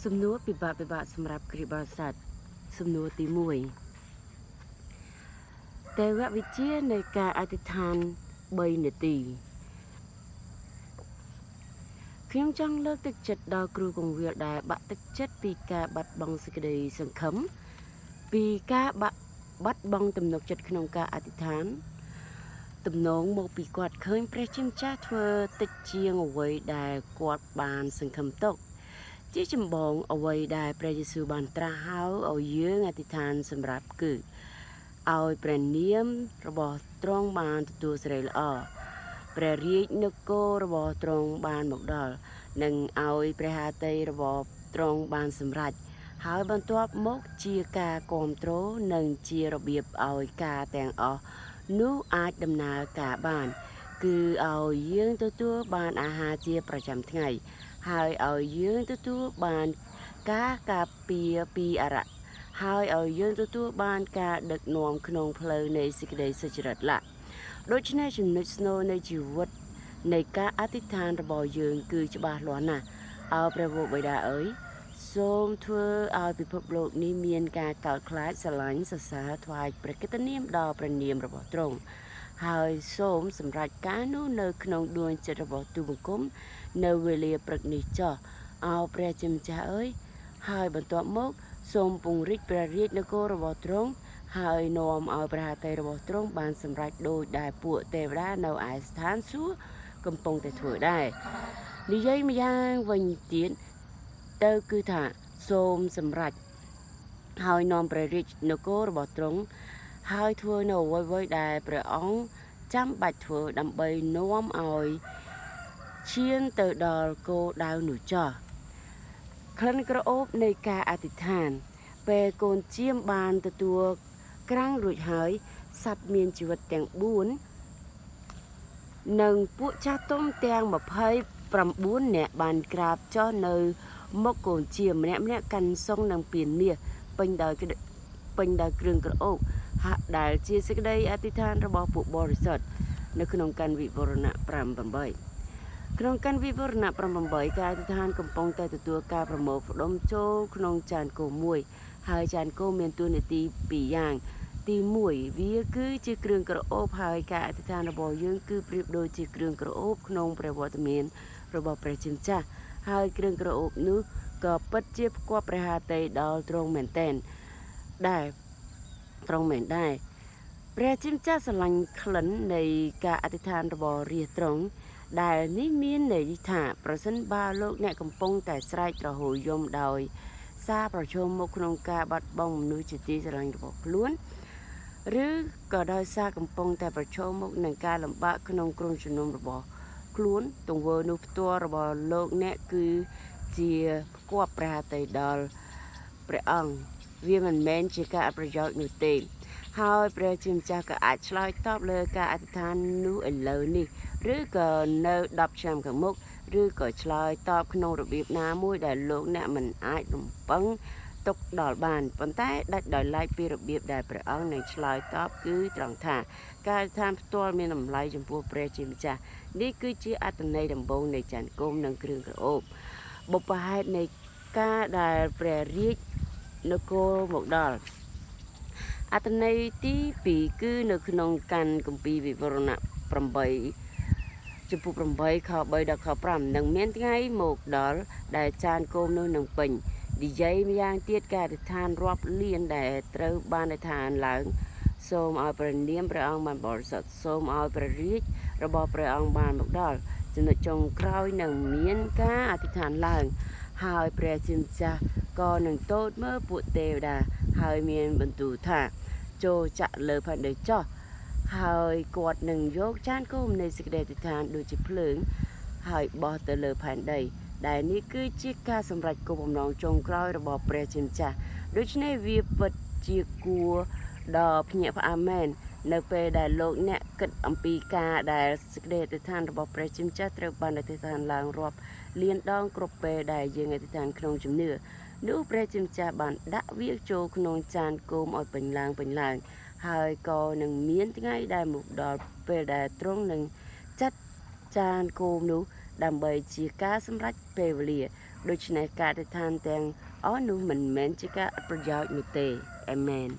សំណួរពិបាកសម្រាប់គ្រាបរិស័ទសំណួរទី1ទេវវិទ្យានៃការអធិដ្ឋាន3នាទីខ្ញុំចង់លើកទឹកចិត្តដល់គ្រូកងវិលដែលបាក់ទឹកចិត្តពីការបាត់បង់សេចក្តីសង្ឃឹមពីការបាត់បង់ទំនុកចិត្តក្នុងការអធិដ្ឋានទំនងមកពីគាត់ឃើញព្រះជាម្ចាស់ធ្វើតិចជាងអ្វីដែលគាត់បានសង្ឃឹមទុកជាចម្បងអ្វីដែលព្រះយេស៊ូវបានត្រាស់ហៅឲ្យយើងអធិដ្ឋានសម្រាប់គឺឲ្យព្រះនាមរបស់ទ្រង់បានទទួលសេរីល្អព្រះរាជនគររបស់ទ្រង់បានមកដល់និងឲ្យព្រះហឫទ័យរបស់ទ្រង់បានសម្រេចហើយបន្ទាប់មកជាការគ្រប់គ្រងនិងជារបៀបឲ្យការទាំងអស់នោះអាចដំណើរការបានគឺឲ្យយើងទទួលបានអាហារជាប្រចាំថ្ងៃហើយឲ្យយើងទទួលបានការការពារពីអរៈហើយឲ្យយើងទទួលបានការដឹកនាំក្នុងផ្លូវនៃសេចក្តីសុចរិតឡាដូច្នេះចំណុចស្នូលនៃជីវិតនៃការអធិដ្ឋានរបស់យើងគឺច្បាស់លាស់ណាស់អោព្រះវរបិតាអើយសូមធ្វើឲ្យពិភពលោកនេះមានការកោតខ្លាចស្រឡាញ់សរសើរថ្វាយព្រះកិត្តិនាមដល់ព្រះនាមរបស់ទ្រង់ហើយសូមសម្រេចការនោះនៅក្នុងដួងចិត្តរបស់ទូបង្គំនៅវេលាព្រឹកនេះចោះអោព្រះជាម្ចាស់អើយហើយបន្ទាប់មកសូមពង្រីកព្រះរាជនគររបស់ទ្រង់ហើយនាំឲ្យព្រះហឫទ័យរបស់ទ្រង់បានសម្រេចដោយដែលពួកទេវតានៅឯស្ថានសួគ៌កំពុងតែធ្វើដែរនិយាយម្យ៉ាងវិញទៀតទៅគឺថាសូមសម្រេចហើយនាំព្រះរាជនគររបស់ទ្រង់ហើយធ្វើនៅអ្វីៗដែលព្រះអង្គចាំបាច់ធ្វើដើម្បីនាំឲ្យឈានទៅដល់គោលដៅនោះចោះក្លិនក្រអូបនៃការអធិដ្ឋានពេលកូនជៀមបានទទួលក្រាំងរួចហើយសត្វមានជីវិតទាំង4និងពួកចាស់ទុំទាំង29នាក់បានក្រាបចុះនៅមុខកូនជៀមម្នាក់កាន់សុងនឹងពៀនមាសពេញដោយគ្រឿងក្រអូបហាក់ដែលជាសេចក្តីអធិដ្ឋានរបស់ពួកបរិសុទ្ធនៅក្នុងកណ្ឌវិវរណៈ5:8ក្នុងកណ្ឌវិវរណៈ5:8ការអធិដ្ឋានកំពុងតែទទួលការប្រមូលផ្ដុំចូលក្នុងចានគោមួយហើយចានគោមានតួនាទី2យ៉ាងទី1វាគឺជាគ្រឿងក្រអូបហើយការអធិដ្ឋានរបស់យើងគឺប្រៀបដូចជាគ្រឿងក្រអូបក្នុងព្រះវត្តមានរបស់ព្រះជាម្ចាស់ហើយគ្រឿងក្រអូបនោះក៏ពិតជាផ្គាប់ព្រះហឫទ័យដល់ទ្រង់មែនតែនដែរព្រះជាម្ចាស់ស្រឡាញ់ក្លិននៃការអធិដ្ឋានរបស់រាជទ្រង់ដែលនេះមានន័យថាប្រសិនបើលោកអ្នកកំពុងតែស្រែកទ្រហោយំដោយសារប្រឈមមុខក្នុងការបាត់បង់មនុស្សជាទីស្រឡាញ់របស់ខ្លួនឬក៏ដោយសារកំពុងតែប្រឈមមុខនឹងការលំបាកក្នុងក្រុមជំនុំរបស់ខ្លួនទង្វើនោះផ្ទាល់របស់លោកអ្នកគឺជាផ្គាប់ព្រះហឫទ័យដល់ព្រះអង្គវាមិនមែនជាការអប្រយោជន៍នោះទេហើយព្រះជាម្ចាស់ក៏អាចឆ្លើយតបលើការអធិដ្ឋាននោះឥឡូវនេះឬក៏នៅ10ឆ្នាំខាងមុខឬក៏ឆ្លើយតបក្នុងរបៀបណាមួយដែលលោកអ្នកមិនអាចរំពឹងទុកដល់បានប៉ុន្តែដាច់ដោយឡែកពីរបៀបដែលព្រះអង្គនឹងឆ្លើយតបគឺត្រង់ថាការអធិដ្ឋានផ្ទាល់មានតម្លៃចំពោះព្រះជាម្ចាស់នេះគឺជាអត្ថន័យដំបូងនៃច័ន្ទគមនិងគ្រឿងក្រអូបបុព្វហេតុនៃការដែលព្រះរាជនគរមកដល់អត្ថន័យទី2គឺនៅក្នុងកាន់គម្ពីរវិវរណៈ8ចំពោះ8ខ3ដល់ខ5នឹងមានថ្ងៃមកដល់ដែលចានគោមនោះនឹងពេញនិយាយម្យ៉ាងទៀតការអធិដ្ឋានរាប់លានដែលត្រូវបានអធិដ្ឋានឡើងសូមឲ្យព្រះនាមព្រះអង្គបានបរិសុទ្ធសូមឲ្យព្រះរាជរបស់ព្រះអង្គបានមកដល់ចំណុចចុងក្រោយនឹងមានការអធិដ្ឋានឡើងហើយព្រះជាម្ចាស់ក៏នឹងទតមើលពួកទេវតាហើយមានបន្ទូលថាចូលចាក់លើផែនដីចោះហើយគាត់នឹងយកចានគោមនៃសេចក្តីអធិដ្ឋានដូចជាភ្លើងហើយបោះទៅលើផែនដីដែលនេះគឺជាការសម្រេចគោលបំណងចុងក្រោយរបស់ព្រះជាម្ចាស់ដូច្នេះវាពិតជាគួរដល់ភ្ញាក់ផ្អើលមែននៅពេលដែលលោកអ្នកគិតអំពីការដែលសេចក្តីអធិដ្ឋានរបស់ព្រះជាម្ចាស់ត្រូវបានអធិដ្ឋានឡើងរាប់លានដងគ្រប់ពេលដែលយើងអធិដ្ឋានក្នុងជំនឿនោះព្រះជាម្ចាស់បានដាក់វាចូលក្នុងចានគោមឲ្យពេញឡើងហើយក៏នឹងមានថ្ងៃដែលមកដល់ពេលដែលទ្រង់នឹងចាត់ចានគោមនោះដើម្បីជាការសម្រេចពេលវេលា ដូច្នេះការអធិដ្ឋានទាំងអស់នោះមិនមែនជាការអត់ប្រយោជន៍នោះទេអាមែន